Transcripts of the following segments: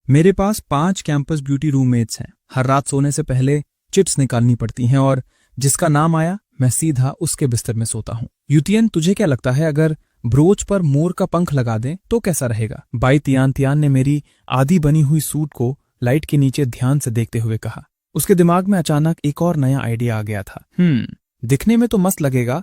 मेरे पास 5 campus beauty roommates हैं। हर रात सोने से पहले चिट्स निकालनी पड़ती हैं और जिसका नाम आया मैं सीधा उसके बिस्तर में सोता हूँ। यूतियन, तुझे क्या लगता है अगर ब्रोच पर मोर का पंख लगा दें तो कैसा रहेगा? बाई तियान तियान ने मेरी आधी बनी हुई सूट को लाइट के नीचे ध्यान से देखते हुए कहा। उसके दिमाग में अचानक एक और नया आइडिया आ गया था। दिखने में तो मस्त लगेगा,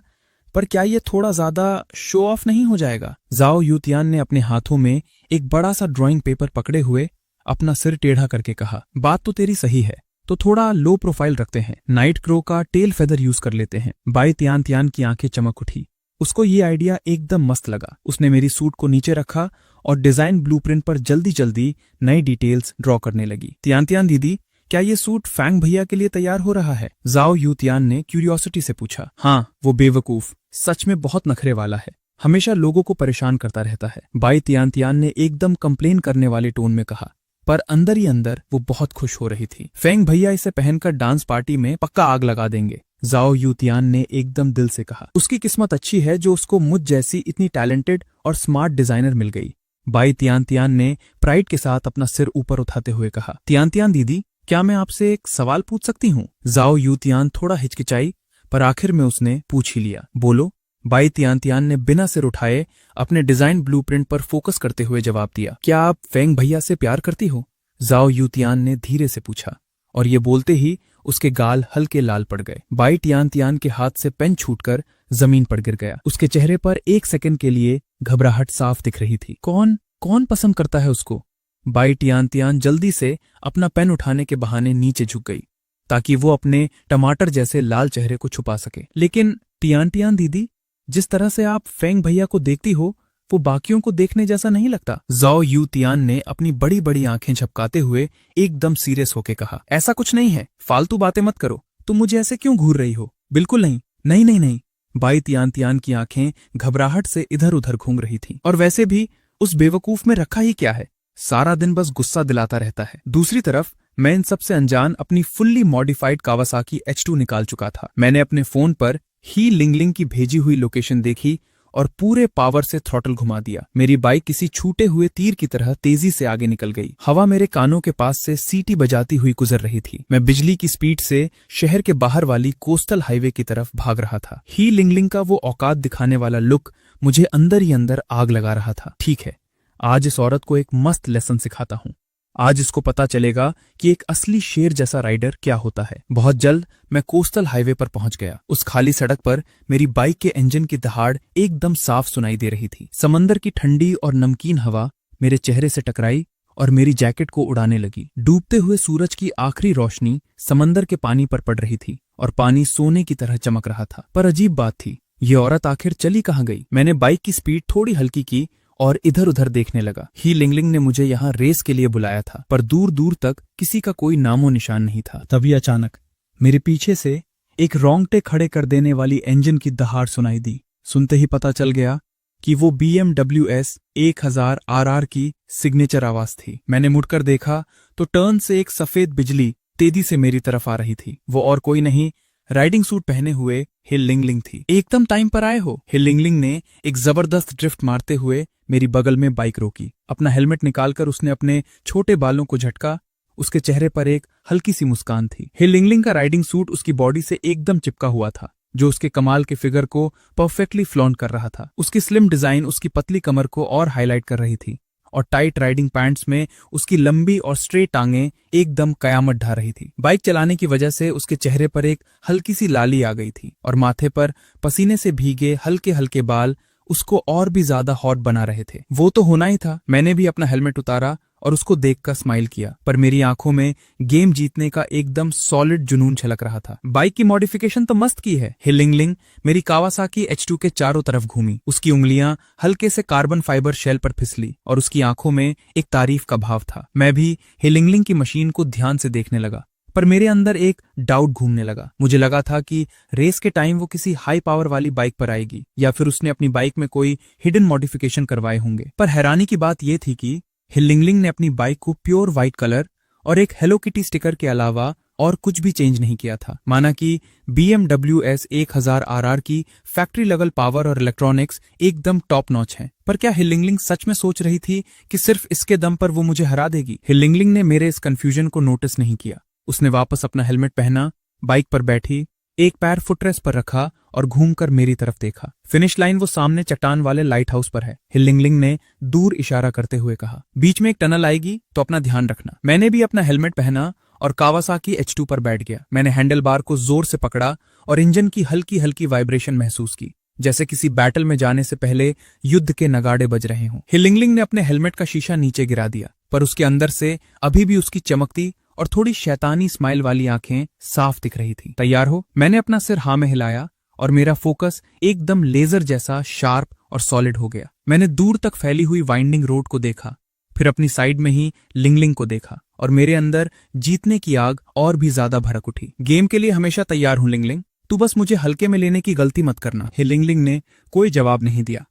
पर क्या ये थोड़ा ज्यादा शो ऑफ नहीं हो जाएगा? जाओ यूतियान ने अपने हाथों में एक बड़ा सा ड्राइंग पेपर पकड़े हुए अपना सिर टेढ़ा करके कहा। बात तो तेरी सही है, तो थोड़ा लो प्रोफाइल रखते हैं, नाइट क्रो का टेल फेदर यूज कर लेते हैं। बाई तियान तियान की आंखें चमक उठी। उसको ये आइडिया एकदम मस्त लगा। उसने मेरी सूट को नीचे रखा और डिजाइन ब्लूप्रिंट पर जल्दी जल्दी नई डिटेल्स ड्रॉ करने लगी। तियान तियान दीदी, क्या ये सूट फैंग भैया के लिए तैयार हो रहा है? जाओ यूतियान ने क्यूरियोसिटी से पूछा। हाँ, वो बेवकूफ सच में बहुत नखरे वाला है, हमेशा लोगों को परेशान करता रहता है। बाई तियान तियान ने एकदम कंप्लेन करने वाले टोन में कहा, पर अंदर ही अंदर वो बहुत खुश हो रही थी। फेंग भैया इसे पहनकर डांस पार्टी में पक्का आग लगा देंगे, जाओ यूतियान ने एकदम दिल से कहा। उसकी किस्मत अच्छी है जो उसको मुझ जैसी इतनी टैलेंटेड और स्मार्ट डिजाइनर मिल गई। बाई तियान तियान ने प्राइड के साथ अपना सिर ऊपर उठाते हुए कहा। तियान तियान दीदी, क्या मैं आपसे एक सवाल पूछ सकती हूँ? जाओ यूतियान थोड़ा हिचकिचाई, पर आखिर में उसने पूछ ही लिया। बोलो। बाई तियान तियान ने बिना सिर उठाए अपने डिजाइन ब्लूप्रिंट पर फोकस करते हुए जवाब दिया। क्या आप फेंग भैया से प्यार करती हो? जाओ यूतियान ने धीरे से पूछा, और ये बोलते ही उसके गाल हल्के लाल पड़ गए। बाई तियान तियान के हाथ से पेन छूटकर जमीन पर गिर गया। उसके चेहरे पर एक सेकंड के लिए घबराहट साफ दिख रही थी। कौन कौन पसंद करता है उसको? बाई तियान तियान जल्दी से अपना पेन उठाने के बहाने नीचे झुक गई ताकि वो अपने टमाटर जैसे लाल चेहरे को छुपा सके। लेकिन तियान तियान दीदी, जिस तरह से आप फेंग भैया को देखती हो वो बाकियों को देखने जैसा नहीं लगता। जाओ यूतियान ने अपनी बड़ी बड़ी आंखें झपकाते हुए एकदम सीरियस होके कहा। ऐसा कुछ नहीं है, फालतू बातें मत करो। तुम मुझे ऐसे क्यों घूर रही हो? बिल्कुल नहीं। नहीं नहीं नहीं। बाई तियान तियान की आंखें घबराहट से इधर उधर घूम रही थी। और वैसे भी उस बेवकूफ में रखा ही क्या है, सारा दिन बस गुस्सा दिलाता रहता है। दूसरी तरफ मैं इन सबसे अनजान अपनी फुल्ली मॉडिफाइड कावासाकी H2 निकाल चुका था। मैंने अपने फोन पर ही लिंगलिंग की भेजी हुई लोकेशन देखी और पूरे पावर से थ्रॉटल घुमा दिया। मेरी बाइक किसी छूटे हुए तीर की तरह तेजी से आगे निकल गई। हवा मेरे कानों के पास से सीटी बजाती हुई गुजर रही थी। मैं बिजली की स्पीड से शहर के बाहर वाली कोस्टल हाईवे की तरफ भाग रहा था। ही लिंगलिंग का वो औकात दिखाने वाला लुक मुझे अंदर ही अंदर आग लगा रहा था। ठीक है, आज इस औरत को एक मस्त लेसन सिखाता हूँ। आज इसको पता चलेगा कि एक असली शेर जैसा राइडर क्या होता है। बहुत जल्द मैं कोस्टल हाईवे पर पहुंच गया। उस खाली सड़क पर मेरी बाइक के इंजन की दहाड़ एकदम साफ सुनाई दे रही थी। समंदर की ठंडी और नमकीन हवा मेरे चेहरे से टकराई और मेरी जैकेट को उड़ाने लगी। डूबते हुए सूरज की आखिरी रोशनी समंदर के पानी पर पड़ रही थी और पानी सोने की तरह चमक रहा था। पर अजीब बात थी, ये औरत आखिर चली कहाँ गई? मैंने बाइक की स्पीड थोड़ी हल्की की और इधर उधर देखने लगा। ही लिंगलिंग ने मुझे यहाँ रेस के लिए बुलाया था, पर दूर दूर तक किसी का कोई नामो निशान नहीं था। तभी अचानक मेरे पीछे से एक रोंगटे खड़े कर देने वाली इंजन की दहाड़ सुनाई दी। सुनते ही पता चल गया कि वो BMW S 1000 RR की सिग्नेचर आवाज थी। मैंने मुड़कर देखा तो टर्न से एक सफेद बिजली तेजी से मेरी तरफ आ रही थी। वो और कोई नहीं, राइडिंग सूट पहने हुए हिल लिंगलिंग थी। एकदम टाइम पर आए हो। हिल लिंगलिंग ने एक जबरदस्त ड्रिफ्ट मारते हुए मेरी बगल में बाइक रोकी। अपना हेलमेट निकालकर उसने अपने छोटे बालों को झटका। उसके चेहरे पर एक हल्की सी मुस्कान थी। हिल लिंगलिंग का राइडिंग सूट उसकी बॉडी से एकदम चिपका हुआ था, जो उसके कमाल के फिगर को परफेक्टली फ्लॉन्ट कर रहा था। उसकी स्लिम डिजाइन उसकी पतली कमर को और हाईलाइट कर रही थी और टाइट राइडिंग पैंट्स में उसकी लंबी और स्ट्रेट टांगें एकदम कयामत ढा रही थी। बाइक चलाने की वजह से उसके चेहरे पर एक हल्की सी लाली आ गई थी और माथे पर पसीने से भीगे हल्के हल्के बाल उसको और भी ज्यादा हॉट बना रहे थे। वो तो होना ही था। मैंने भी अपना हेलमेट उतारा और उसको देखकर स्माइल किया, पर मेरी आंखों में गेम जीतने का एकदम सॉलिड जुनून छलक रहा था। बाइक की मॉडिफिकेशन तो मस्त की है। हिल लिंगलिंग मेरी कावासाकी H2 के चारों तरफ घूमी। उसकी उंगलियां हल्के से कार्बन फाइबर शेल पर फिसली और उसकी आंखों में एक तारीफ का भाव था। मैं भी हिल लिंगलिंग की मशीन को ध्यान से देखने लगा, पर मेरे अंदर एक डाउट घूमने लगा। मुझे लगा था कि रेस के टाइम वो किसी हाई पावर वाली बाइक पर आएगी या फिर उसने अपनी बाइक में कोई हिडन मॉडिफिकेशन करवाए होंगे। पर हैरानी की बात यह थी कि हिल लिंगलिंग ने अपनी बाइक को प्योर व्हाइट कलर और एक हेलो किटी स्टिकर के अलावा और कुछ भी चेंज नहीं किया था। माना कि BMW S1000 RR की फैक्ट्री लेवल पावर और इलेक्ट्रॉनिक्स एकदम टॉप नॉच है। पर क्या हिलिंगलिंग सच में सोच रही थी कि सिर्फ इसके दम पर वो मुझे हरा देगी? हिलिंगलिंग ने मेरे इस कंफ्यूजन को नोटिस नहीं किया। उसने वापस अपना हेलमेट पहना, बाइक पर बैठी, एक पैर फुटरेस्ट पर रखा और घूमकर मेरी तरफ देखा। फिनिश लाइन वो सामने चट्टान वाले लाइट हाउस पर है। हिलिंगलिंग ने दूर इशारा करते हुए कहा, बीच में एक टनल आएगी तो अपना ध्यान रखना। मैंने भी अपना हेलमेट पहना और कावासाकी H2 पर बैठ गया। मैंने हैंडल बार को जोर से पकड़ा और इंजन की हल्की हल्की वाइब्रेशन महसूस की, जैसे किसी बैटल में जाने से पहले युद्ध के नगाड़े बज रहे हों। हिलिंगलिंग ने अपने हेलमेट का शीशा नीचे गिरा दिया, पर उसके अंदर से अभी भी उसकी चमकती और थोड़ी शैतानी स्माइल वाली आंखें साफ दिख रही थी। तैयार हो? मैंने अपना सिर हाँ में हिलाया और मेरा फोकस एकदम लेजर जैसा शार्प और सॉलिड हो गया। मैंने दूर तक फैली हुई वाइंडिंग रोड को देखा, फिर अपनी साइड में ही लिंगलिंग को देखा और मेरे अंदर जीतने की आग और भी ज्यादा भड़क उठी। गेम के लिए हमेशा तैयार हूं लिंगलिंग, तू बस मुझे हल्के में लेने की गलती मत करना। लिंगलिंग ने कोई जवाब नहीं दिया,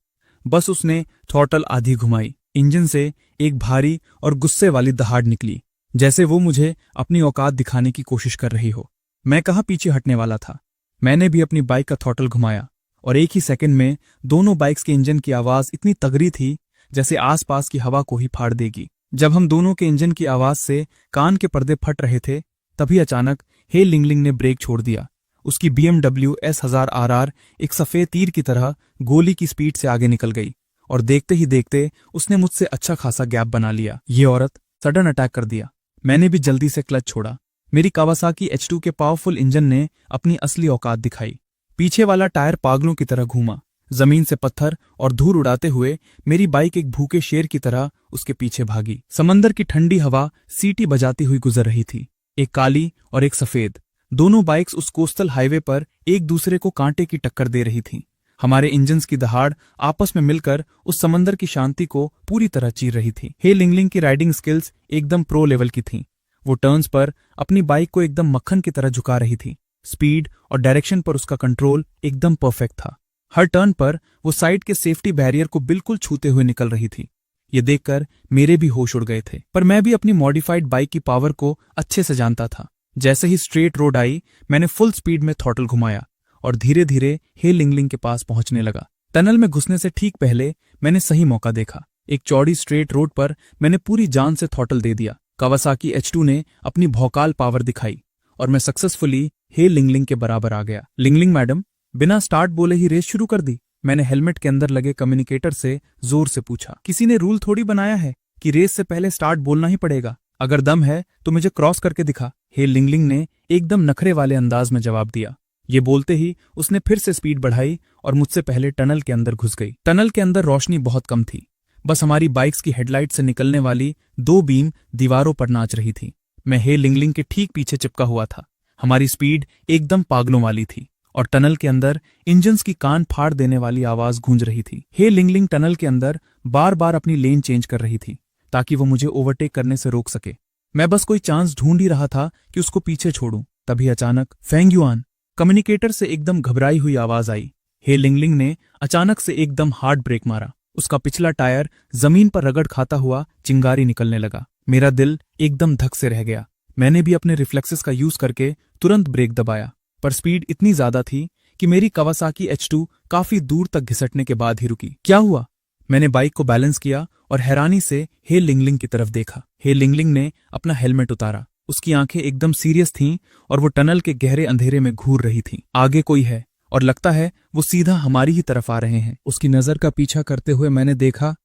बस उसने थ्रॉटल आधी घुमाई। इंजन से एक भारी और गुस्से वाली दहाड़ निकली, जैसे वो मुझे अपनी औकात दिखाने की कोशिश कर रही हो। मैं कहाँ पीछे हटने वाला था। मैंने भी अपनी बाइक का थ्रॉटल घुमाया और एक ही सेकंड में दोनों बाइक्स के इंजन की आवाज इतनी तगड़ी थी जैसे आसपास की हवा को ही फाड़ देगी। जब हम दोनों के इंजन की आवाज से कान के पर्दे फट रहे थे, तभी अचानक हे लिंगलिंग ने ब्रेक छोड़ दिया। उसकी BMW S1000 RR एक सफेद तीर की तरह गोली की स्पीड से आगे निकल गई और देखते ही देखते उसने मुझसे अच्छा खासा गैप बना लिया। ये औरत सडन अटैक कर दिया। मैंने भी जल्दी से क्लच छोड़ा। मेरी कावासाकी H2 के पावरफुल इंजन ने अपनी असली औकात दिखाई। पीछे वाला टायर पागलों की तरह घूमा, जमीन से पत्थर और धूल उड़ाते हुए मेरी बाइक एक भूखे शेर की तरह उसके पीछे भागी। समंदर की ठंडी हवा सीटी बजाती हुई गुजर रही थी, एक काली और एक सफेद। दोनों बाइक्स उस कोस्टल हाईवे पर एक दूसरे को कांटे की टक्कर दे रही थीं। हमारे इंजन्स की दहाड़ आपस में मिलकर उस समंदर की शांति को पूरी तरह चीर रही थी। हे लिंगलिंग की राइडिंग स्किल्स एकदम प्रो लेवल की थीं। वो टर्न्स पर अपनी बाइक को एकदम मक्खन की तरह झुका रही थी। स्पीड और डायरेक्शन पर उसका कंट्रोल एकदम परफेक्ट था। हर टर्न पर वो साइड के सेफ्टी बैरियर को बिल्कुल छूते हुए निकल रही थी। ये देखकर मेरे भी होश उड़ गए थे, पर मैं भी अपनी मॉडिफाइड बाइक की पावर को अच्छे से जानता था। जैसे ही स्ट्रेट रोड आई, मैंने फुल स्पीड में थ्रॉटल घुमाया और धीरे धीरे हे लिंगलिंग के पास पहुंचने लगा। टनल में घुसने से ठीक पहले मैंने सही मौका देखा। एक चौड़ी स्ट्रेट रोड पर मैंने पूरी जान से थ्रॉटल दे दिया। कावासाकी H2 ने अपनी भौकाल पावर दिखाई और मैं सक्सेसफुली हे लिंगलिंग के बराबर आ गया। लिंगलिंग मैडम, बिना स्टार्ट बोले ही रेस शुरू कर दी? मैंने हेलमेट के अंदर लगे कम्युनिकेटर से जोर से पूछा। किसी ने रूल थोड़ी बनाया है कि रेस से पहले स्टार्ट बोलना ही पड़ेगा। अगर दम है तो मुझे क्रॉस करके दिखा। हे लिंगलिंग ने एकदम नखरे वाले अंदाज में जवाब दिया। ये बोलते ही उसने फिर से स्पीड बढ़ाई और मुझसे पहले टनल के अंदर घुस गई। टनल के अंदर रोशनी बहुत कम थी, बस हमारी बाइक्स की हेडलाइट से निकलने वाली 2 बीम दीवारों पर नाच रही थी। मैं हे लिंगलिंग के ठीक पीछे चिपका हुआ था। हमारी स्पीड एकदम पागलों वाली थी और टनल के अंदर इंजन्स की कान फाड़ देने वाली आवाज गूंज रही थी। हे लिंगलिंग टनल के अंदर बार बार अपनी लेन चेंज कर रही थी ताकि वो मुझे ओवरटेक करने से रोक सके। मैं बस कोई चांस ढूंढ ही रहा था कि उसको पीछे छोड़ूं। तभी अचानक फेंग युआन, कम्युनिकेटर से एकदम घबराई हुई आवाज आई। हे लिंगलिंग ने अचानक से एकदम हार्ड ब्रेक मारा। उसका पिछला टायर जमीन पर रगड़ खाता हुआ चिंगारी निकलने लगा। मेरा दिल एकदम धक से रह गया। मैंने भी अपने रिफ्लेक्सेस का यूज करके तुरंत ब्रेक दबाया, पर स्पीड इतनी ज्यादा थी कि मेरी कावासाकी H2 काफी दूर तक घिसटने के बाद ही रुकी। क्या हुआ? मैंने बाइक को बैलेंस किया और हैरानी से हे लिंगलिंग की तरफ देखा। हे लिंगलिंग ने अपना हेलमेट उतारा। उसकी आंखें एकदम सीरियस थीं और वो टनल के गहरे अंधेरे में घूर रही थीं। आगे कोई है और लगता है वो सीधा हमारी ही तरफ आ रहे हैं। उसकी नजर का पीछा करते हुए मैंने देखा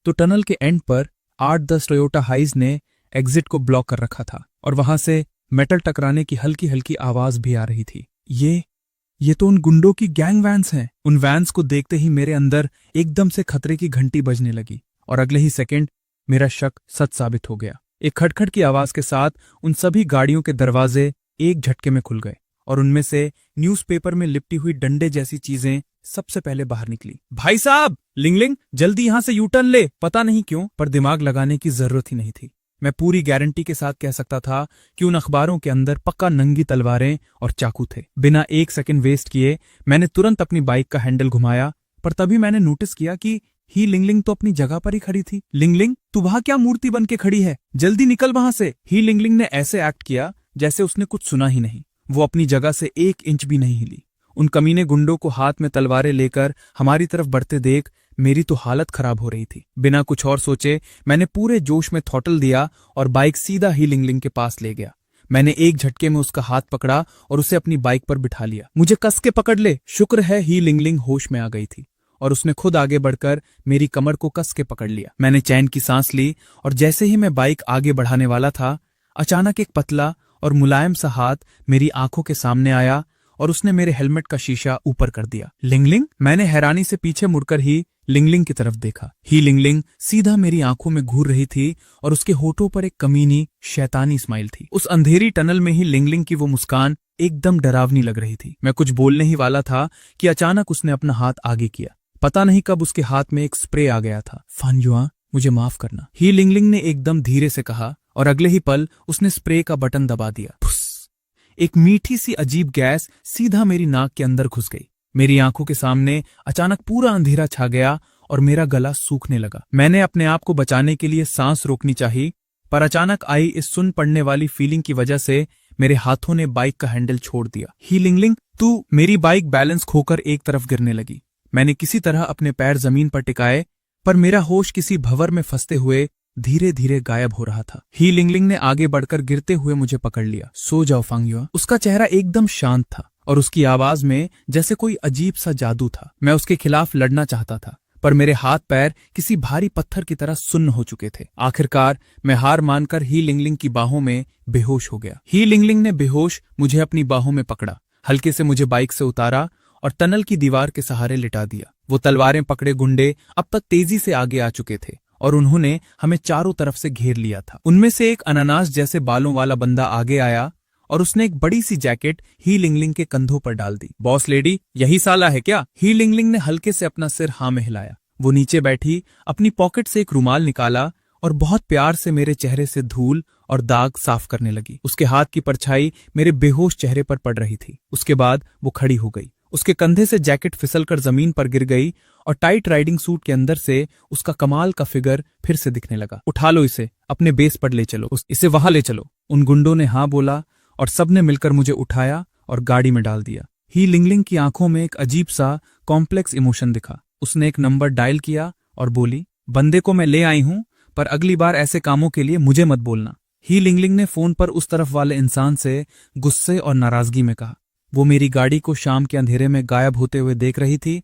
तो टनल के एंड पर 8-10 टोयोटा हाइज ने एग्जिट को ब्लॉक कर रखा था और वहां से मेटल टकराने की हल्की हल्की आवाज भी आ रही थी। ये तो उन गुंडों की गैंग वैन्स हैं। उन वैन्स को देखते ही मेरे अंदर एकदम से खतरे की घंटी बजने लगी और अगले ही सेकंड मेरा शक सच साबित हो गया। एक खटखट की आवाज के साथ उन सभी गाड़ियों के दरवाजे एक झटके में खुल गए और उनमें से न्यूज़पेपर में लिपटी हुई डंडे जैसी चीजें सबसे पहले बाहर निकली। भाई साहब, लिंगलिंग जल्दी यहां से यूटर्न ले। पता नहीं क्यों, पर दिमाग लगाने की जरूरत ही नहीं थी। मैं पूरी गारंटी के साथ कह सकता था कि उन अखबारों के अंदर पक्का नंगी तलवारें और चाकू थे। बिना एक सेकंड वेस्ट किए मैंने तुरंत अपनी बाइक का हैंडल घुमाया, पर तभी मैंने नोटिस किया कि ही लिंगलिंग तो अपनी जगह पर ही खड़ी थी। लिंगलिंग, तू वहां क्या मूर्ति बन के खड़ी है? जल्दी निकल वहां से। ही लिंगलिंग ने ऐसे एक्ट किया जैसे उसने कुछ सुना ही नहीं। वो अपनी जगह से 1 इंच भी नहीं हिली। उन कमीने गुंडों को हाथ में तलवारें लेकर हमारी तरफ बढ़ते देख मेरी तो हालत खराब हो रही थी। बिना कुछ और सोचे मैंने पूरे जोश में थ्रॉटल दिया और बाइक सीधा ही लिंगलिंग के पास ले गया। मैंने एक झटके में उसका हाथ पकड़ा और उसे अपनी बाइक पर बिठा लिया। मुझे कस के पकड़ ले। शुक्र है ही लिंगलिंग होश में आ गई थी और उसने खुद आगे बढ़कर मेरी कमर को कस के पकड़ लिया। मैंने चैन की सांस ली और जैसे ही मैं बाइक आगे बढ़ाने वाला था, अचानक एक पतला और मुलायम सा हाथ मेरी आंखों के सामने आया और उसने मेरे हेलमेट का शीशा ऊपर कर दिया। लिंगलिंग? मैंने हैरानी से पीछे मुड़कर ही लिंगलिंग की तरफ देखा। ही लिंगलिंग सीधा मेरी आंखों में घूर रही थी और उसके होठों पर एक कमीनी शैतानी स्माइल थी। उस अंधेरी टनल में ही लिंगलिंग की वो मुस्कान एकदम डरावनी लग रही थी। मैं कुछ बोलने ही वाला था कि अचानक उसने अपना हाथ आगे किया। पता नहीं कब उसके हाथ में एक स्प्रे आ गया था। फानयुआ, मुझे माफ करना, ही लिंगलिंग ने एकदम धीरे से कहा और अगले ही पल उसने स्प्रे का बटन दबा दिया। एक मीठी सी अजीब गैस सीधा मेरी नाक के अंदर घुस गई। मेरी आंखों के सामने अचानक पूरा अंधेरा छा गया और मेरा गला सूखने लगा। मैंने अपने आप को बचाने के लिए सांस रोकनी चाहिए, पर अचानक आई इस सुन पड़ने वाली फीलिंग की वजह से मेरे हाथों ने बाइक का हैंडल छोड़ दिया। ही लिंगलिंग, तू! मेरी बाइक बैलेंस खोकर एक तरफ गिरने लगी। मैंने किसी तरह अपने पैर जमीन पर टिकाए, पर मेरा होश किसी भंवर में फंसते हुए धीरे धीरे गायब हो रहा था। ही लिंगलिंग ने आगे बढ़कर गिरते हुए मुझे पकड़ लिया। सो जाओ फांगयुआ। उसका चेहरा एकदम शांत था और उसकी आवाज में जैसे कोई अजीब सा जादू था। मैं उसके खिलाफ लड़ना चाहता था, पर मेरे हाथ पैर किसी भारी पत्थर की तरह सुन्न हो चुके थे। आखिरकार मैं हार मानकर ही लिंगलिंग की बाहों में बेहोश हो गया। ही लिंगलिंग ने बेहोश मुझे अपनी बाहों में पकड़ा, हल्के से मुझे बाइक से उतारा और टनल की दीवार के सहारे लिटा दिया। वो तलवारें पकड़े गुंडे अब तक तेजी से आगे आ चुके थे और उन्होंने हमें चारों तरफ से घेर लिया था। उनमें से एक अनानास जैसे बालों वाला बंदा आगे आया और उसने एक बड़ी सी जैकेट ही लिंगलिंग के कंधों पर डाल दी। बॉस लेडी, यही साला है क्या? ही लिंगलिंग ने हल्के से अपना सिर हाँ में हिलाया। वो नीचे बैठी अपनी पॉकेट से एक रुमाल निकाला और बहुत प्यार से मेरे चेहरे से धूल और दाग साफ करने लगी। उसके हाथ की परछाई मेरे बेहोश चेहरे पर पड़ रही थी। उसके बाद वो खड़ी हो गई। उसके कंधे से जैकेट फिसलकर जमीन पर गिर गई और टाइट राइडिंग सूट के अंदर से उसका कमाल का फिगर फिर से दिखने लगा। उठा लो इसे, अपने बेस पर ले चलो, इसे वहां ले चलो। उन गुंडों ने हाँ बोला और सबने मिलकर मुझे उठाया और गाड़ी में डाल दिया। ही लिंगलिंग की आंखों में एक अजीब सा कॉम्प्लेक्स इमोशन दिखा। उसने एक नंबर डायल किया और बोली, बंदे को मैं ले आई हूं, पर अगली बार ऐसे कामों के लिए मुझे मत बोलना। ही लिंगलिंग ने फोन पर उस तरफ वाले इंसान से गुस्से और नाराजगी में कहा। वो मेरी गाड़ी को शाम के अंधेरे में गायब होते हुए देख रही थी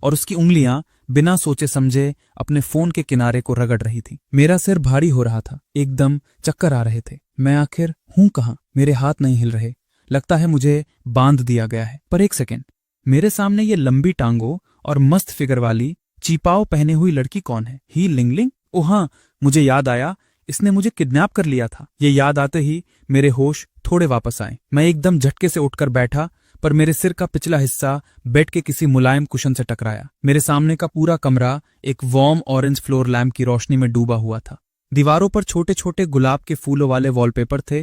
और उसकी उंगलियां बिना सोचे समझे अपने फोन के किनारे को रगड़ रही थी। मेरा सिर भारी हो रहा था, एकदम चक्कर आ रहे थे। मैं आखिर हूं कहां? मेरे हाथ नहीं हिल रहे। लगता है मुझे बांध दिया गया है। पर एक सेकेंड, मेरे सामने ये लंबी टांगों और मस्त फिगर वाली चीपाओ पहने हुई लड़की कौन है? ही लिंगलिंग? ओह हाँ, मुझे याद आया, इसने मुझे किडनैप कर लिया था। ये याद आते ही मेरे होश थोड़े वापस आए। मैं एकदम झटके से उठकर बैठा, पर मेरे सिर का पिछला हिस्सा बेड के किसी मुलायम कुशन से टकराया। मेरे सामने का पूरा कमरा एक वार्म ऑरेंज फ्लोर लैम्प की रोशनी में डूबा हुआ था। दीवारों पर छोटे छोटे गुलाब के फूलों वाले वॉलपेपर थे।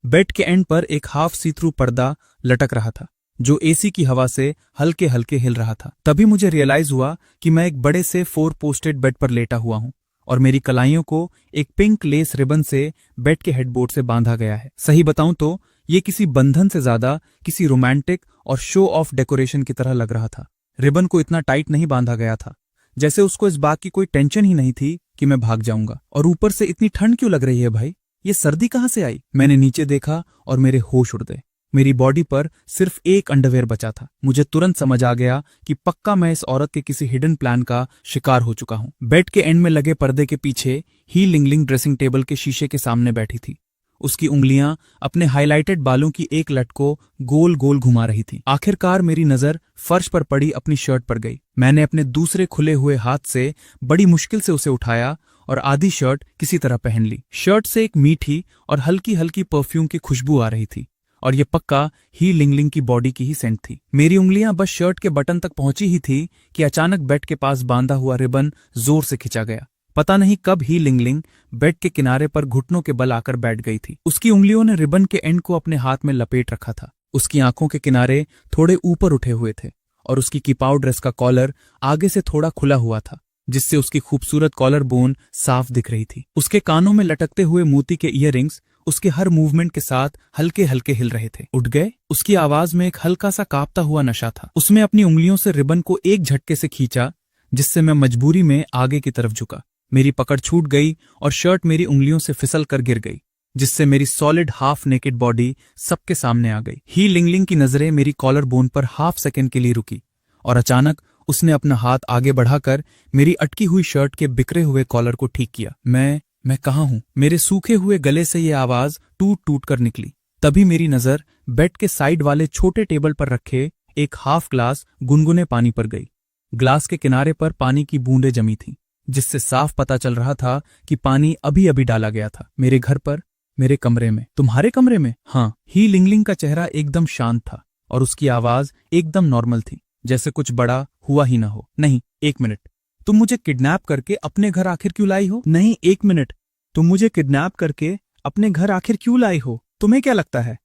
बेड के एंड पर एक हाफ सी थ्रू पर्दा लटक रहा था, जो एसी की हवा से हल्के हल्के हिल रहा था। तभी मुझे रियलाइज हुआ कि मैं एक बड़े से 4 पोस्टेड बेड पर लेटा हुआ हूं और मेरी कलाइयों को एक पिंक लेस रिबन से बेड के हेडबोर्ड से बांधा गया है। सही बताऊं तो ये किसी बंधन से ज्यादा किसी रोमांटिक और शो ऑफ डेकोरेशन की तरह लग रहा था। रिबन को इतना टाइट नहीं बांधा गया था, जैसे उसको इस बात की कोई टेंशन ही नहीं थी कि मैं भाग जाऊंगा। और ऊपर से इतनी ठंड क्यों लग रही है भाई? ये सर्दी कहां से आई? मैंने नीचे देखा और मेरे होश उड़ गए। मेरी बॉडी पर सिर्फ एक अंडरवेयर बचा था। मुझे तुरंत समझ आ गया कि पक्का मैं इस औरत के किसी हिडन प्लान का शिकार हो चुका हूं। बेड के एंड में लगे पर्दे के पीछे ही लिंगलिंग ड्रेसिंग टेबल के शीशे के सामने बैठी थी। उसकी उंगलियां अपने हाइलाइटेड बालों की एक लट को गोल गोल घुमा रही थी। आखिरकार मेरी नजर फर्श पर पड़ी अपनी शर्ट पर गई। मैंने अपने दूसरे खुले हुए हाथ से बड़ी मुश्किल से उसे उठाया और आधी शर्ट किसी तरह पहन ली। शर्ट से एक मीठी और हल्की हल्की परफ्यूम की खुशबू आ रही थी और ये पक्का ही लिंगलिंग की बॉडी की ही सेंट थी। मेरी उंगलियां बस शर्ट के बटन तक पहुंची ही थी कि अचानक बेड के पास बांधा हुआ रिबन जोर से खिंचा गया। पता नहीं कब ही लिंगलिंग बेड के किनारे पर घुटनों के बल आकर बैठ गई थी। उसकी उंगलियों ने रिबन के एंड को अपने हाथ में लपेट रखा था। उसकी आंखों के किनारे थोड़े ऊपर उठे हुए थे और उसकी कीपाउ ड्रेस का कॉलर आगे से थोड़ा खुला हुआ था, जिससे उसकी खूबसूरत कॉलर बोन साफ दिख रही थी। उसके कानों में लटकते हुए मोती के ईयररिंग्स उसके हर मूवमेंट के साथ हल्के हल्के हिल रहे थे। उठ गए? उसकी आवाज में एक हल्का सा कांपता हुआ नशा था। उसने अपनी उंगलियों से रिबन को एक झटके से खींचा, जिससे मैं मजबूरी में आगे की तरफ झुका। मेरी पकड़ छूट गई और शर्ट मेरी उंगलियों से फिसल कर गिर गई, जिससे मेरी सॉलिड हाफ नेकेड बॉडी सबके सामने आ गई। ही लिंगलिंग की नजरें मेरी कॉलर बोन पर हाफ सेकंड के लिए रुकी और अचानक उसने अपना हाथ आगे बढ़ाकर मेरी अटकी हुई शर्ट के बिखरे हुए कॉलर को ठीक किया। मैं कहाँ हूं? मेरे सूखे हुए गले से ये आवाज टूट टूट कर निकली। तभी मेरी नजर बेड के साइड वाले छोटे टेबल पर रखे एक हाफ ग्लास गुनगुने पानी पर गई। ग्लास के किनारे पर पानी की बूंदें जमी थीं, जिससे साफ पता चल रहा था कि पानी अभी अभी डाला गया था। मेरे घर पर, मेरे कमरे में। तुम्हारे कमरे में? हाँ। ही लिंगलिंग का चेहरा एकदम शांत था और उसकी आवाज एकदम नॉर्मल थी, जैसे कुछ बड़ा हुआ ही ना हो। नहीं, एक मिनट, तुम मुझे किडनैप करके अपने घर आखिर क्यों लाई हो? नहीं, एक मिनट, तुम मुझे किडनैप करके अपने घर आखिर क्यों लाई हो? तुम्हें क्या लगता है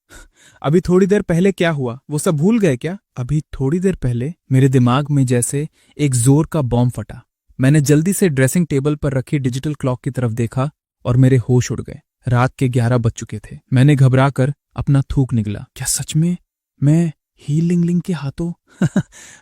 अभी थोड़ी देर पहले क्या हुआ वो सब भूल गए क्या? अभी थोड़ी देर पहले मेरे दिमाग में जैसे एक जोर का बॉम्ब फटा। मैंने जल्दी से ड्रेसिंग टेबल पर रखी डिजिटल क्लॉक की तरफ देखा और मेरे होश उड़ गए। रात के 11 बज चुके थे। मैंने घबराकर अपना थूक निगला। क्या सच में मैं ही लिंगलिंग के हाथों?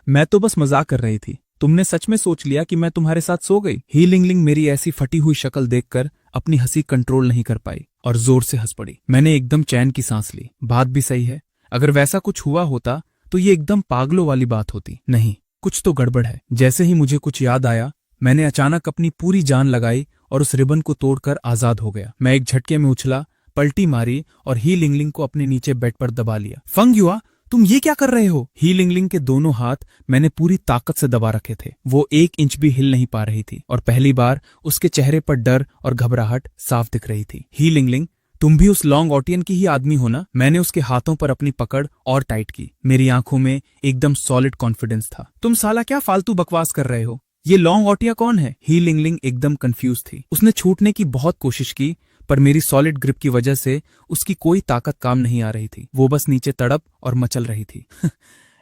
मैं तो बस मजाक कर रही थी। तुमने सच में सोच लिया कि मैं तुम्हारे साथ सो गई? ही लिंगलिंग मेरी ऐसी फटी हुई शक्ल देखकर अपनी हंसी कंट्रोल नहीं कर पाई और जोर से हंस पड़ी। मैंने एकदम चैन की सांस ली। बात भी सही है, अगर वैसा कुछ हुआ होता तो ये एकदम पागलों वाली बात होती। नहीं, कुछ तो गड़बड़ है। जैसे ही मुझे कुछ याद आया, मैंने अचानक अपनी पूरी जान लगाई और उस रिबन को तोड़कर आजाद हो गया। मैं एक झटके में उछला, पलटी मारी और ही लिंगलिंग को अपने नीचे बेड पर दबा लिया। फंग युआ, तुम ये क्या कर रहे हो? ही लिंगलिंग के दोनों हाथ मैंने पूरी ताकत से दबा रखे थे। वो 1 इंच भी हिल नहीं पा रही थी और पहली बार उसके चेहरे पर डर और घबराहट साफ दिख रही थी। ही लिंगलिंग, तुम भी उस लॉन्ग ऑटियन की ही आदमी हो ना? मैंने उसके हाथों पर अपनी पकड़ और टाइट की। मेरी आंखों में एकदम सॉलिड कॉन्फिडेंस था। तुम साला क्या फालतू बकवास कर रहे हो? ये लॉन्ग ऑटिया कौन है? ही लिंगलिंग एकदम कंफ्यूज थी। उसने छूटने की बहुत कोशिश की, पर मेरी सॉलिड ग्रिप की वजह से उसकी कोई ताकत काम नहीं आ रही थी। वो बस नीचे तड़प और मचल रही थी।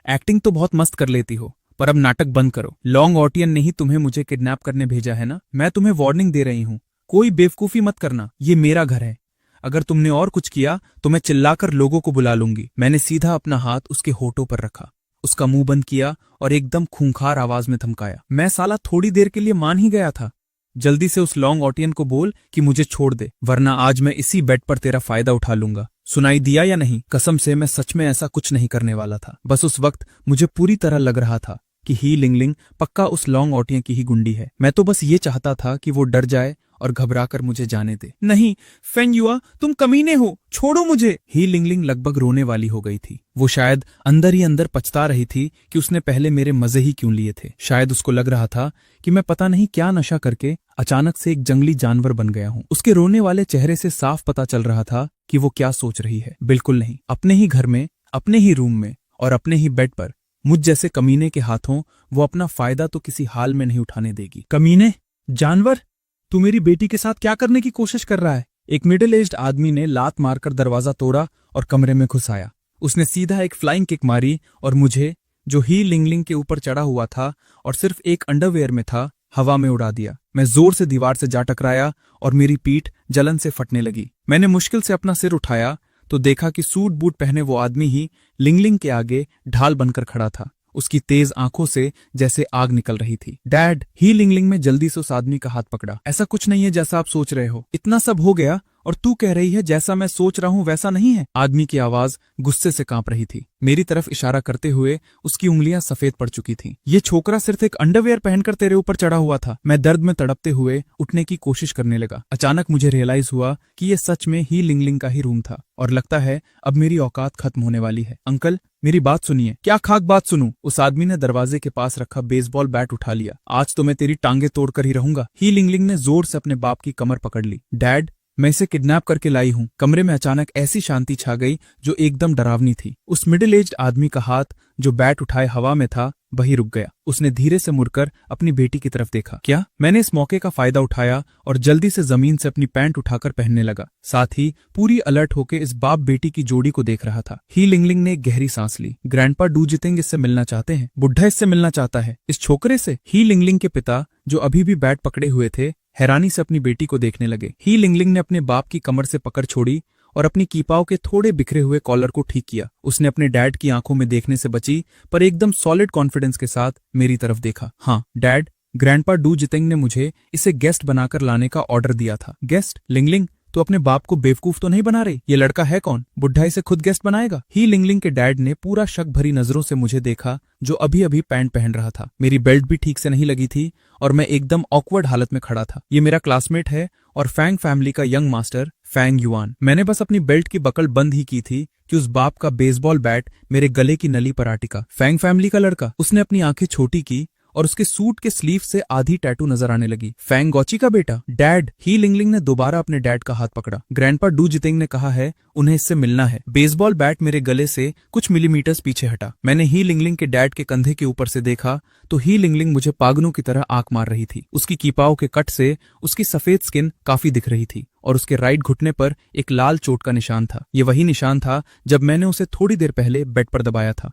एक्टिंग तो बहुत मस्त कर लेती हो, पर अब नाटक बंद करो। लॉन्ग ऑटियन ने ही तुम्हें मुझे किडनैप करने भेजा है ना? मैं तुम्हें वार्निंग दे रही हूँ, कोई बेवकूफी मत करना। ये मेरा घर है। अगर तुमने और कुछ किया तो मैं चिल्लाकर लोगों को बुला लूंगी। मैंने सीधा अपना हाथ उसके होठों पर रखा, उसका मुंह बंद किया और एकदम खूंखार आवाज में धमकाया। मैं साला थोड़ी देर के लिए मान ही गया था। जल्दी से उस लॉन्ग ऑटियन को बोल कि मुझे छोड़ दे, वरना आज मैं इसी बेड पर तेरा फायदा उठा लूंगा। सुनाई दिया या नहीं? कसम से मैं सच में ऐसा कुछ नहीं करने वाला था। बस उस वक्त मुझे पूरी तरह लग रहा था कि ही लिंगलिंग पक्का उस लॉन्ग ऑटियन की ही गुंडी है। मैं तो बस ये चाहता था कि वो डर जाए और घबराकर मुझे जाने दे। नहीं फेंग युआ, तुम कमीने हो, छोड़ो मुझे। ही लिंगलिंग लगभग रोने वाली हो गई थी। वो शायद अंदर ही अंदर पछता रही थी कि उसने पहले मेरे मजे ही क्यों लिए थे। शायद उसको लग रहा था कि मैं पता नहीं क्या नशा करके अचानक से एक जंगली जानवर बन गया हूं। उसके रोने वाले चेहरे से साफ पता चल रहा था कि वो क्या सोच रही है। बिल्कुल नहीं, अपने ही घर में, अपने ही रूम में और अपने ही बेड पर मुझ जैसे कमीने के हाथों वो अपना फायदा तो किसी हाल में नहीं उठाने देगी। कमीने, जानवर, तू मेरी बेटी के साथ क्या करने की कोशिश कर रहा है? एक मिडिल एज्ड आदमी ने लात मारकर दरवाजा तोड़ा और कमरे में घुस आया। उसने सीधा एक फ्लाइंग किक मारी और मुझे, जो ही लिंगलिंग के ऊपर चढ़ा हुआ था और सिर्फ एक अंडरवेयर में था, हवा में उड़ा दिया। मैं जोर से दीवार से जा टकराया और मेरी पीठ जलन से फटने लगी। मैंने मुश्किल से अपना सिर उठाया तो देखा कि सूट बूट पहने वो आदमी ही लिंगलिंग के आगे ढाल बनकर खड़ा था। उसकी तेज आंखों से जैसे आग निकल रही थी। डैड, ही लिंगलिंग में जल्दी से उस आदमी का हाथ पकड़ा। ऐसा कुछ नहीं है जैसा आप सोच रहे हो। इतना सब हो गया और तू कह रही है जैसा मैं सोच रहा हूँ वैसा नहीं है। आदमी की आवाज गुस्से से कांप रही थी। मेरी तरफ इशारा करते हुए उसकी उंगलियां सफेद पड़ चुकी थीं। ये छोकरा सिर्फ एक अंडरवेयर पहनकर तेरे ऊपर चढ़ा हुआ था। मैं दर्द में तड़पते हुए उठने की कोशिश करने लगा। अचानक मुझे रियलाइज हुआ कि ये सच में ही लिंगलिंग का ही रूम था और लगता है अब मेरी औकात खत्म होने वाली है। अंकल, मेरी बात सुनिए। क्या खाक बात सुनूं? उस आदमी ने दरवाजे के पास रखा बेसबॉल बैट उठा लिया। आज तो मैं तेरी टांगे तोड़कर ही रहूंगा। ही लिंगलिंग ने जोर से अपने बाप की कमर पकड़ ली। डैड, मैं इसे किडनैप करके लाई हूं। कमरे में अचानक ऐसी शांति छा गई जो एकदम डरावनी थी। उस मिडिल एज्ड आदमी का हाथ जो बैट उठाए हवा में था वही रुक गया। उसने धीरे से मुड़कर अपनी बेटी की तरफ देखा। क्या? मैंने इस मौके का फायदा उठाया और जल्दी से जमीन से अपनी पैंट उठाकर पहनने लगा। साथ ही पूरी अलर्ट होकर इस बाप बेटी की जोड़ी को देख रहा था। ही लिंगलिंग ने एक गहरी सांस ली। ग्रैंडपा डू जितेंग इससे मिलना चाहते हैं। बुढ़ा इससे मिलना चाहता है, इस छोकरे से। ही लिंगलिंग के पिता, जो अभी भी बैट पकड़े हुए थे, हैरानी से अपनी बेटी को देखने लगे। ही लिंगलिंग ने अपने बाप की कमर से पकड़ छोड़ी और अपनी कीपाओं के थोड़े बिखरे हुए कॉलर को ठीक किया। उसने अपने डैड की आंखों में देखने से बची, पर एकदम सॉलिड कॉन्फिडेंस के साथ मेरी तरफ देखा। हाँ डैड, ग्रैंडपा डू जितेंग ने मुझे इसे गेस्ट बनाकर लाने का ऑर्डर दिया था। गेस्ट? लिंगलिंग, तो अपने बाप को बेवकूफ तो नहीं बना रही? ये लड़का है कौन? बुढ़ा इसे खुद गेस्ट बनाएगा? ही लिंगलिंग के डैड ने पूरा शक भरी नजरों से मुझे देखा, जो अभी अभी पैंट पहन रहा था। मेरी बेल्ट भी ठीक से नहीं लगी थी और मैं एकदम ऑकवर्ड हालत में खड़ा था। ये मेरा क्लासमेट है और फैंग फैमिली का यंग मास्टर फैंग युआन। मैंने बस अपनी बेल्ट की बकल बंद ही की थी कि उस बाप का बेसबॉल बैट मेरे गले की नली पर आ टिका। फैंग फैमिली का लड़का? उसने अपनी आंखें छोटी की और उसके सूट के स्लीव से आधी टैटू नजर आने लगी। फैंग गॉची का बेटा? डैड। ही लिंगलिंग ने दोबारा अपने डैड का हाथ पकड़ा। ग्रैंडपा डू जितेंग ने कहा है उन्हें इससे मिलना है। बेसबॉल बैट मेरे गले से कुछ मिलीमीटर्स पीछे हटा। मैंने ही लिंगलिंग के डैड के कंधे के ऊपर से देखा तो ही लिंगलिंग मुझे पागलों की तरह आंख मार रही थी। उसकी कीपाओं के कट से उसकी सफेद स्किन काफी दिख रही थी और उसके राइट घुटने पर एक लाल चोट का निशान था। ये वही निशान था जब मैंने उसे थोड़ी देर पहले बेड पर दबाया था।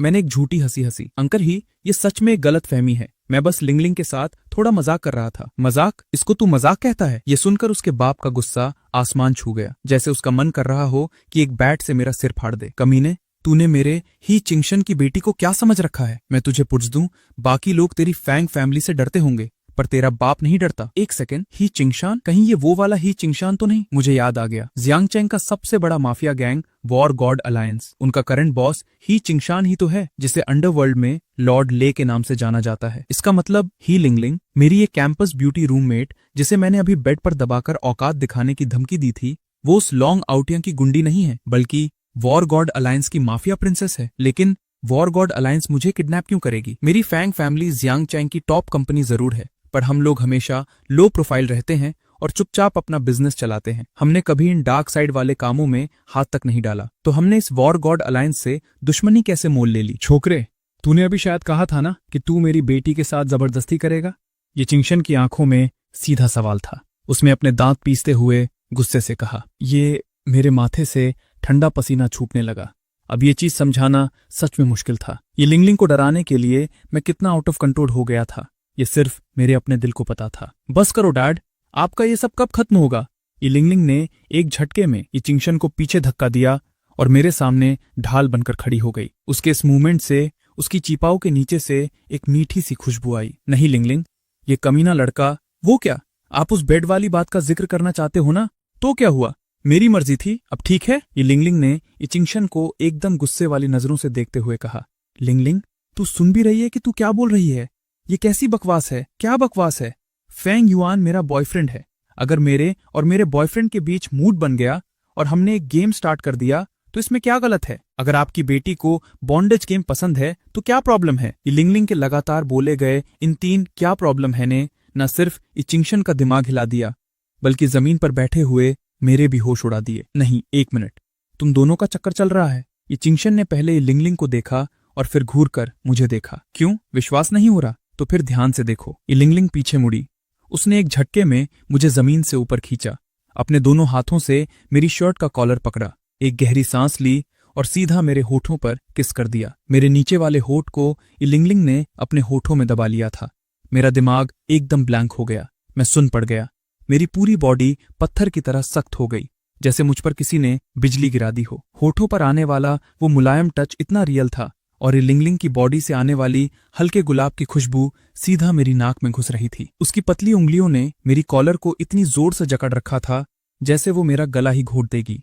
मैंने एक झूठी हंसी हंसी। अंकल ही, ये सच में एक गलत फहमी है। मैं बस लिंगलिंग के साथ थोड़ा मजाक कर रहा था। मजाक? इसको तू मजाक कहता है? ये सुनकर उसके बाप का गुस्सा आसमान छू गया, जैसे उसका मन कर रहा हो कि एक बैट से मेरा सिर फाड़ दे। कमीने, तूने मेरे ही चिंगशन की बेटी को क्या समझ रखा है? मैं तुझे पूछ दूं, बाकी लोग तेरी फैंग फैमिली से डरते होंगे पर तेरा बाप नहीं डरता। एक सेकंड, ही चिंगशान? कहीं ये वो वाला ही चिंगशान तो नहीं? मुझे याद आ गया, जियांगचैंग का सबसे बड़ा mafia gang war God alliance. उनका करंट बॉस ही चिंगशान ही तो है, जिसे अंडरवर्ल्ड में लॉर्ड ले के नाम से जाना जाता है। इसका मतलब ही लिंगलिंग, मेरी ये कैंपस ब्यूटी रूममेट जिसे मैंने अभी बेड पर दबाकर औकात दिखाने की धमकी दी थी, वो उस लॉन्ग आउटिया की गुंडी नहीं है, बल्कि वॉर गॉड अलायंस की माफिया प्रिंसेस है। लेकिन वॉर गॉड अलायंस मुझे किडनैप क्यों करेगी? मेरी फैंग फैमिली जियांगचैंग की टॉप कंपनी जरूर है, पर हम लोग हमेशा लो प्रोफाइल रहते हैं और चुपचाप अपना बिजनेस चलाते हैं। हमने कभी इन डार्क साइड वाले कामों में हाथ तक नहीं डाला, तो हमने इस वॉर गॉड अलायंस से दुश्मनी कैसे मोल ले ली? छोकरे, तूने अभी शायद कहा था ना कि तू मेरी बेटी के साथ जबरदस्ती करेगा? ये चिंगशन की आंखों में सीधा सवाल था। उसने अपने दांत पीसते हुए गुस्से से कहा। ये मेरे माथे से ठंडा पसीना छूटने लगा। अब ये चीज समझाना सच में मुश्किल था। ये लिंगलिंग को डराने के लिए मैं कितना आउट ऑफ कंट्रोल हो गया था, ये सिर्फ मेरे अपने दिल को पता था। बस करो डैड, आपका ये सब कब खत्म होगा? ये लिंगलिंग ने एक झटके में ये चिंगशन को पीछे धक्का दिया और मेरे सामने ढाल बनकर खड़ी हो गई। उसके इस मूवमेंट से उसकी चीपाओं के नीचे से एक मीठी सी खुशबू आई। नहीं लिंगलिंग, ये कमीना लड़का। वो क्या, आप उस बेड वाली बात का जिक्र करना चाहते हो ना? तो क्या हुआ? मेरी मर्जी थी, अब ठीक है? ये लिंगलिंग ने ये चिंगशन को एकदम गुस्से वाली नजरों से देखते हुए कहा। लिंगलिंग, तू सुन भी रही है कि तू क्या बोल रही है? ये कैसी बकवास है? क्या बकवास है? फैंग युआन मेरा बॉयफ्रेंड है। अगर मेरे और मेरे बॉयफ्रेंड के बीच मूड बन गया और हमने एक गेम स्टार्ट कर दिया तो इसमें क्या गलत है? अगर आपकी बेटी को बॉन्डेज गेम पसंद है तो क्या प्रॉब्लम है? ये लिंगलिंग के लगातार बोले गए इन 3 क्या प्रॉब्लम है ने न सिर्फ ये चिंगशन का दिमाग हिला दिया, बल्कि जमीन पर बैठे हुए मेरे भी होश उड़ा दिए। नहीं, एक मिनट, तुम दोनों का चक्कर चल रहा है। ये चिंगशन ने पहले ये लिंगलिंग को देखा और फिर घूर कर मुझे देखा। क्यों, विश्वास नहीं हो रहा? तो फिर ध्यान से देखो। ये लिंगलिंग पीछे मुड़ी। उसने एक झटके में मुझे जमीन से ऊपर खींचा, अपने दोनों हाथों से मेरी शर्ट का कॉलर पकड़ा, एक गहरी सांस ली और सीधा मेरे होठों पर किस कर दिया। मेरे नीचे वाले होठ को ये लिंगलिंग ने अपने होठों में दबा लिया था। मेरा दिमाग एकदम ब्लैंक हो गया। मैं सुन पड़ गया। मेरी पूरी बॉडी पत्थर की तरह सख्त हो गई, जैसे मुझ पर किसी ने बिजली गिरा दी हो। होठों पर आने वाला वो मुलायम टच इतना रियल था और ये लिंगलिंग की बॉडी से आने वाली हल्के गुलाब की खुशबू सीधा मेरी नाक में घुस रही थी। उसकी पतली उंगलियों ने मेरी कॉलर को इतनी जोर से जकड़ रखा था जैसे वो मेरा गला ही घोट देगी।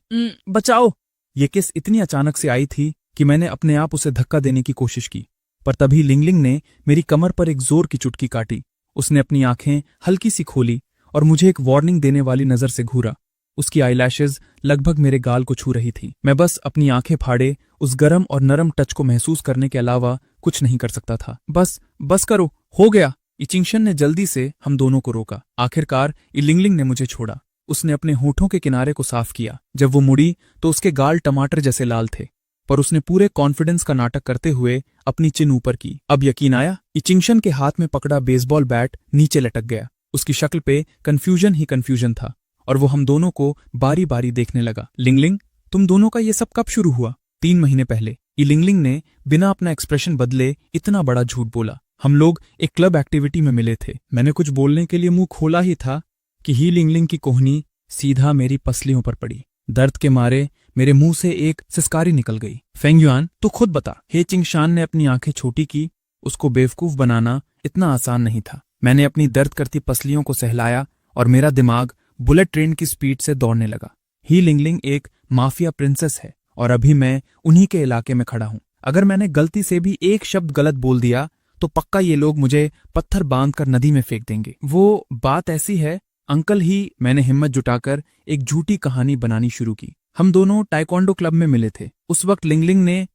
बचाओ! ये किस इतनी अचानक से आई थी कि मैंने अपने आप उसे धक्का देने की कोशिश की, पर तभी लिंगलिंग ने मेरी कमर पर एक जोर की चुटकी काटी। उसने अपनी आंखें हल्की सी खोली और मुझे एक वार्निंग देने वाली नजर से घूरा। उसकी आईलैशेज लगभग मेरे गाल को छू रही थी। मैं बस अपनी आंखें फाड़े उस गरम और नरम टच को महसूस करने के अलावा कुछ नहीं कर सकता था। बस करो, हो गया। ये चिंगशन ने जल्दी से हम दोनों को रोका। आखिरकार ये लिंगलिंग ने मुझे छोड़ा। उसने अपने होठों के किनारे को साफ किया। जब वो मुड़ी तो उसके गाल टमाटर जैसे लाल थे, पर उसने पूरे कॉन्फिडेंस का नाटक करते हुए अपनी चिन ऊपर की। अब यकीन आया? ये चिंगशन के हाथ में पकड़ा बेसबॉल बैट नीचे लटक गया। उसकी शक्ल पे कंफ्यूजन ही कंफ्यूजन था और वो हम दोनों को बारी बारी देखने लगा। लिंगलिंग, तुम दोनों का ये सब कब शुरू हुआ? 3 महीने पहले। ये लिंगलिंग ने बिना अपना एक्सप्रेशन बदले इतना बड़ा झूठ बोला। हम लोग एक क्लब एक्टिविटी में मिले थे। मैंने कुछ बोलने के लिए मुंह खोला ही था कि ही लिंगलिंग की कोहनी सीधा मेरी पसलियों पर पड़ी। दर्द के मारे मेरे मुंह से एक सिसकारी निकल गई। फेंग युआन, तू खुद बता। हे चिंगशान ने अपनी आंखें छोटी की। उसको बेवकूफ बनाना इतना आसान नहीं था। मैंने अपनी दर्द करती पसलियों को सहलाया और मेरा दिमाग बुलेट ट्रेन की स्पीड से दौड़ने लगा। ही लिंगलिंग एक माफिया प्रिंसेस है और अभी मैं उन्हीं के इलाके में खड़ा हूं। अगर मैंने गलती से भी एक शब्द गलत बोल दिया तो पक्का ये लोग मुझे पत्थर बांधकर नदी में फेंक देंगे। वो बात ऐसी है अंकल ही, मैंने हिम्मत जुटाकर एक झूठी कहानी बनानी शुरू की। हम दोनों टाइकोंडो क्लब में मिले थे। उस वक्त लिंगलिंग ने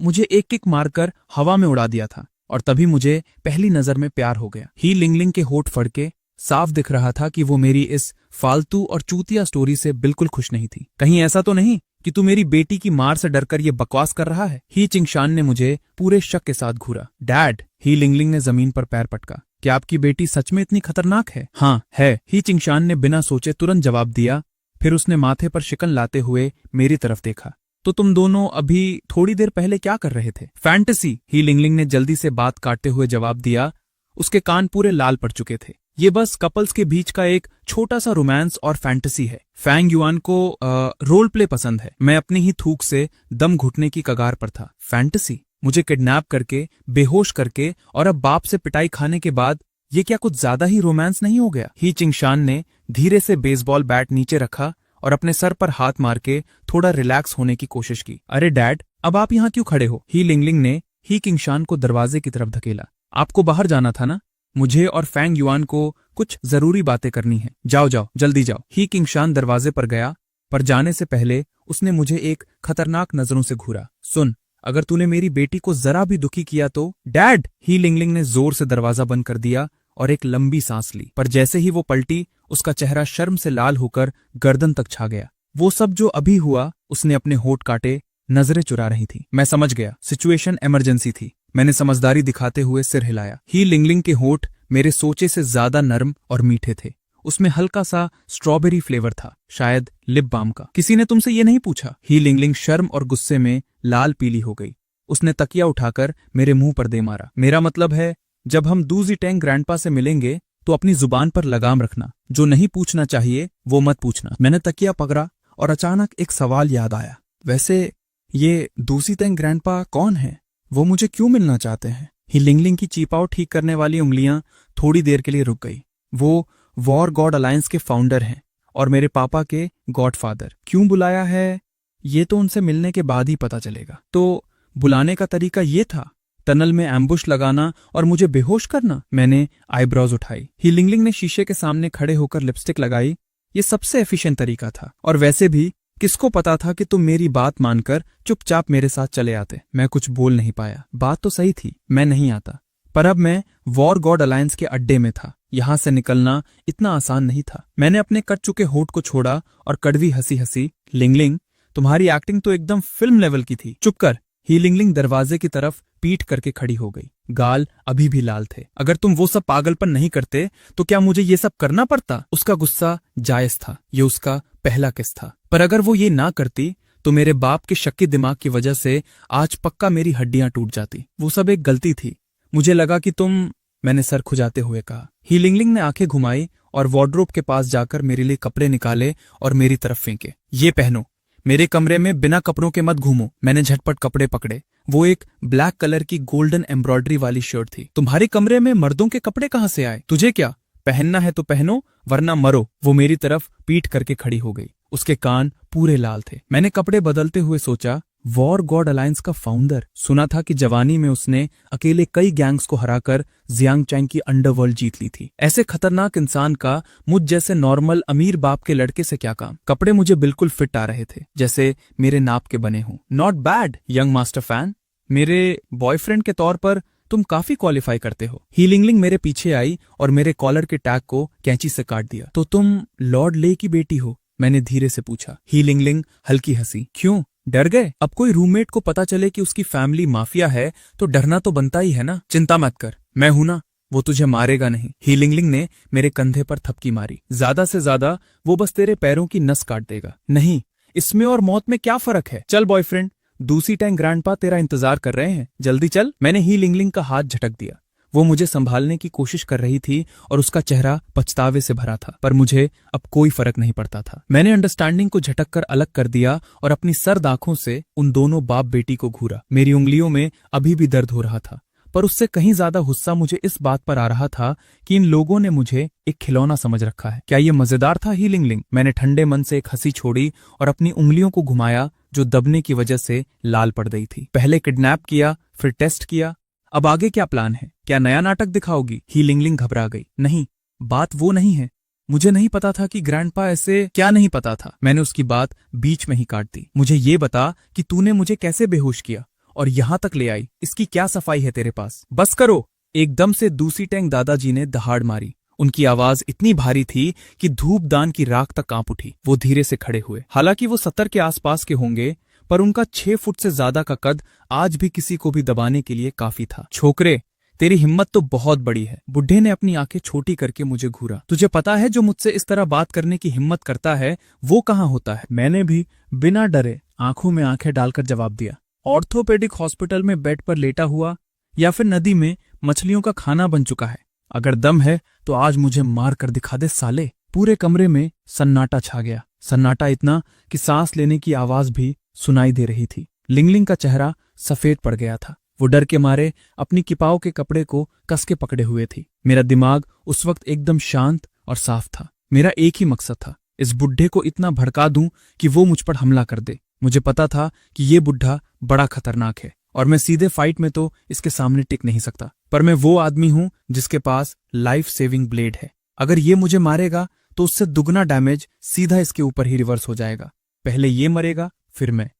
मुझे एक किक मारकर हवा में उड़ा दिया था और तभी मुझे पहली नजर में प्यार हो गया। ही लिंगलिंग के होठ फड़के, साफ दिख रहा था कि वो मेरी इस फालतू और चूतिया स्टोरी से बिल्कुल खुश नहीं थी। कहीं ऐसा तो नहीं कि तू मेरी बेटी की मार से डरकर ये बकवास कर रहा है? ही चिंगशान ने मुझे पूरे शक के साथ घूरा। डैड, ही लिंगलिंग ने जमीन पर पैर पटका। क्या आपकी बेटी सच में इतनी खतरनाक है? हाँ है, ही चिंगशान ने बिना सोचे तुरंत जवाब दिया। फिर उसने माथे पर शिकन लाते हुए मेरी तरफ देखा। तो तुम दोनों अभी थोड़ी देर पहले क्या कर रहे थे? फैंटेसी, ही लिंगलिंग ने जल्दी से बात काटते हुए जवाब दिया। उसके कान पूरे लाल पड़ चुके थे। ये बस कपल्स के बीच का एक छोटा सा रोमांस और फैंटेसी है। फैंग युआन को रोल प्ले पसंद है। मैं अपनी ही थूक से दम घुटने की कगार पर था। फैंटेसी? मुझे किडनैप करके, बेहोश करके और अब बाप से पिटाई खाने के बाद ये क्या कुछ ज्यादा ही रोमांस नहीं हो गया? ही चिंगशान ने धीरे से बेसबॉल बैट नीचे रखा और अपने सर पर हाथ मार के थोड़ा रिलैक्स होने की कोशिश की। अरे डैड, अब आप यहाँ क्यों खड़े हो? ही लिंगलिंग ने ही चिंगशान को दरवाजे की तरफ धकेला। आपको बाहर जाना था ना? मुझे और फैंग युआन को कुछ जरूरी बातें करनी है। जाओ जाओ, जल्दी जाओ। ही चिंगशान दरवाजे पर गया, पर जाने से पहले उसने मुझे एक खतरनाक नजरों से घूरा। सुन, अगर तूने मेरी बेटी को जरा भी दुखी किया तो। डैड, ही लिंगलिंग ने जोर से दरवाजा बंद कर दिया और एक लंबी सांस ली, पर जैसे ही वो पलटी उसका चेहरा शर्म से लाल होकर गर्दन तक छा गया। वो सब जो अभी हुआ, उसने अपने होठ काटे, नजरें चुरा रही थी। मैं समझ गया, सिचुएशन इमरजेंसी थी। मैंने समझदारी दिखाते हुए सिर हिलाया। ही लिंगलिंग के होठ मेरे सोचे से ज्यादा नरम और मीठे थे। उसमें हल्का सा स्ट्रॉबेरी फ्लेवर था, शायद लिप बाम का। किसी ने तुमसे ये नहीं पूछा? ही लिंगलिंग शर्म और गुस्से में लाल पीली हो गई। उसने तकिया उठाकर मेरे मुंह पर दे मारा। मेरा मतलब है, जब हम दूजी टैंक ग्रैंडपा से मिलेंगे तो अपनी जुबान पर लगाम रखना। जो नहीं पूछना चाहिए वो मत पूछना। मैंने तकिया पकड़ा और अचानक एक सवाल याद आया। वैसे ये दूसरी टैंक ग्रैंडपा कौन है? वो मुझे क्यों मिलना चाहते हैं? ही लिंगलिंग की चीपाओ ठीक करने वाली उंगलियां थोड़ी देर के लिए रुक गई। वो वॉर गॉड अलायंस के फाउंडर हैं और मेरे पापा के गॉडफादर। क्यों बुलाया है ये तो उनसे मिलने के बाद ही पता चलेगा। तो बुलाने का तरीका ये था, टनल में एम्बुश लगाना और मुझे बेहोश करना? मैंने आईब्रोज उठाई। ही लिंगलिंग ने शीशे के सामने खड़े होकर लिपस्टिक लगाई। ये सबसे एफिशिएंट तरीका था, और वैसे भी किसको पता था कि तुम मेरी बात मानकर चुपचाप मेरे साथ चले आते। मैं कुछ बोल नहीं पाया। बात तो सही थी, मैं नहीं आता, पर अब मैं वॉर गॉड अलायंस के अड्डे में था। यहां से निकलना इतना आसान नहीं था। मैंने अपने कट चुके होठ को छोड़ा और कड़वी हंसी हंसी। लिंगलिंग, तुम्हारी एक्टिंग तो एकदम फिल्म लेवल की थी। चुप कर। ही लिंगलिंग दरवाजे की तरफ पीठ करके खड़ी हो गई। गाल अभी भी लाल थे। अगर तुम वो सब पागलपन नहीं करते तो क्या मुझे ये सब करना पड़ता? उसका गुस्सा जायज था, ये उसका पहला किस था। पर अगर वो ये ना करती तो मेरे बाप के शक्की दिमाग की वजह से आज पक्का मेरी हड्डियां टूट जाती। वो सब एक गलती थी। मुझे लगा कि तुम, मैंने सर खुजाते हुए कहा। ही लिंगलिंग ने आंखें घुमाई और वार्डरोब के पास जाकर मेरे लिए कपड़े निकाले और मेरी तरफ फेंके। ये पहनो। मेरे कमरे में बिना कपड़ों के मत घूमो। मैंने झटपट कपड़े पकड़े। वो एक ब्लैक कलर की गोल्डन एम्ब्रॉयडरी वाली शर्ट थी। तुम्हारे कमरे में मर्दों के कपड़े कहां से आए? तुझे क्या पहनना है तो पहनो, वरना मरो। वो मेरी तरफ पीठ करके खड़ी हो गई। उसके कान पूरे लाल थे। मैंने कपड़े बदलते हुए सोचा, वॉर गॉड अलायंस का फाउंडर। सुना था कि जवानी में उसने अकेले कई गैंग्स को हराकर जियांगचैंग की अंडरवर्ल्ड जीत ली थी। ऐसे खतरनाक इंसान का मुझ जैसे नॉर्मल अमीर बाप के लड़के से क्या काम? कपड़े मुझे बिल्कुल फिट आ रहे थे, जैसे मेरे नाप के बने हों। Not bad young master fan. मेरे बॉयफ्रेंड के तौर पर तुम काफी क्वालिफाई करते हो। ही लिंगलिंग मेरे पीछे आई और मेरे कॉलर के टैग को कैंची से काट दिया। तो तुम लॉर्ड ले की बेटी हो? मैंने धीरे से पूछा। ही लिंगलिंग हल्की हंसी। क्यों, डर गए? अब कोई रूममेट को पता चले कि उसकी फैमिली माफिया है तो डरना तो बनता ही है ना। चिंता मत कर, मैं हूं ना, वो तुझे मारेगा नहीं। ही लिंगलिंग ने मेरे कंधे पर थपकी मारी। ज्यादा से ज्यादा वो बस तेरे पैरों की नस काट देगा। नहीं, इसमें और मौत में क्या फर्क है? चल बॉयफ्रेंड, दूसरी टैंक ग्रैंडपा तेरा इंतजार कर रहे हैं, जल्दी चल। मैंने ही लिंगलिंग का हाथ झटक दिया। वो मुझे संभालने की कोशिश कर रही थी और उसका चेहरा पछतावे से भरा था, पर मुझे अब कोई फर्क नहीं पड़ता था। मैंने अंडरस्टैंडिंग को झटक कर अलग कर दिया और अपनी सर्द आंखों से उन दोनों बाप बेटी को घूरा। मेरी उंगलियों में अभी भी दर्द हो रहा था, पर उससे कहीं ज्यादा गुस्सा मुझे इस बात पर आ रहा था कि इन लोगों ने मुझे एक खिलौना समझ रखा है। क्या ये मजेदार था ही लिंगलिंग? मैंने ठंडे मन से एक हंसी छोड़ी और अपनी उंगलियों को घुमाया जो दबने की वजह से लाल पड़ गई थी। पहले किडनैप किया, फिर टेस्ट किया, अब आगे क्या प्लान है? क्या नया नाटक दिखाओगी? ही लिंगलिंग घबरा गई। नहीं, बात वो नहीं है। मुझे नहीं पता था कि ग्रैंडपा ऐसे। क्या नहीं पता था? मैंने उसकी बात बीच में ही काट दी। मुझे ये बता कि तूने मुझे कैसे बेहोश किया और यहां तक ले आई? इसकी क्या सफाई है तेरे पास? बस करो! एकदम से दूसरी टैंक दादाजी ने दहाड़ मारी। उनकी आवाज इतनी भारी थी कि धूपदान की राख तक कांप उठी। वो धीरे से खड़े हुए। हालांकि वो 70 के आसपास के होंगे, पर उनका 6 फुट से ज्यादा का कद आज भी किसी को भी दबाने के लिए काफी था। छोकरे, तेरी हिम्मत तो बहुत बड़ी है। बुढ़े ने अपनी आंखें छोटी करके मुझे घूरा। तुझे पता है जो मुझसे इस तरह बात करने की हिम्मत करता है वो कहाँ होता है? मैंने भी बिना डरे आंखों में आंखें डालकर जवाब दिया। ऑर्थोपेडिक हॉस्पिटल में बेड पर लेटा हुआ, या फिर नदी में मछलियों का खाना बन चुका है? अगर दम है तो आज मुझे मार कर दिखा दे साले। पूरे कमरे में सन्नाटा छा गया। सन्नाटा इतना कि सांस लेने की आवाज भी सुनाई दे रही थी। लिंगलिंग का चेहरा सफेद पड़ गया था। वो डर के मारे अपनी किपाओं के कपड़े को कस के पकड़े हुए थी। मेरा दिमाग उस वक्त एकदम शांत और साफ था। मेरा एक ही मकसद था, इस बुढ़े को इतना भड़का दूं कि वो मुझ पर हमला कर दे। मुझे पता था कि ये बुढ़ा बड़ा खतरनाक है और मैं सीधे फाइट में तो इसके सामने टिक नहीं सकता, पर मैं वो आदमी हूं जिसके पास लाइफ सेविंग ब्लेड है। अगर ये मुझे मारेगा तो उससे दुगना डैमेज सीधा इसके ऊपर ही रिवर्स हो जाएगा। पहले ये मरेगा, फिर मैं।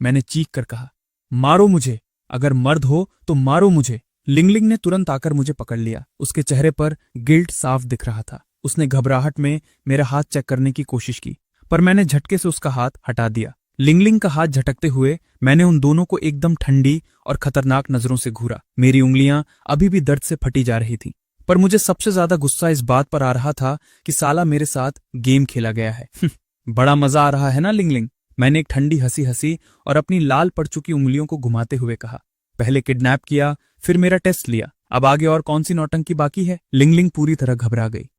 मैंने चीख कर कहा, मारो मुझे, अगर मर्द हो तो मारो मुझे। लिंगलिंग ने तुरंत आकर मुझे पकड़ लिया। उसके चेहरे पर गिल्ट साफ दिख रहा था। उसने घबराहट में मेरा हाथ चेक करने की कोशिश की, पर मैंने झटके से उसका हाथ हटा दिया। लिंगलिंग का हाथ झटकते हुए मैंने उन दोनों को एकदम ठंडी और खतरनाक नजरों से घूरा। मेरी उंगलियां अभी भी दर्द से फटी जा रही थी, पर मुझे सबसे ज्यादा गुस्सा इस बात पर आ रहा था कि साला मेरे साथ गेम खेला गया है। बड़ा मजा आ रहा है ना लिंगलिंग? मैंने एक ठंडी हंसी हंसी और अपनी लाल पड़ चुकी उंगलियों को घुमाते हुए कहा। पहले किडनैप किया, फिर मेरा टेस्ट लिया, अब आगे और कौन सी नौटंकी बाकी है? लिंगलिंग पूरी तरह घबरा गई।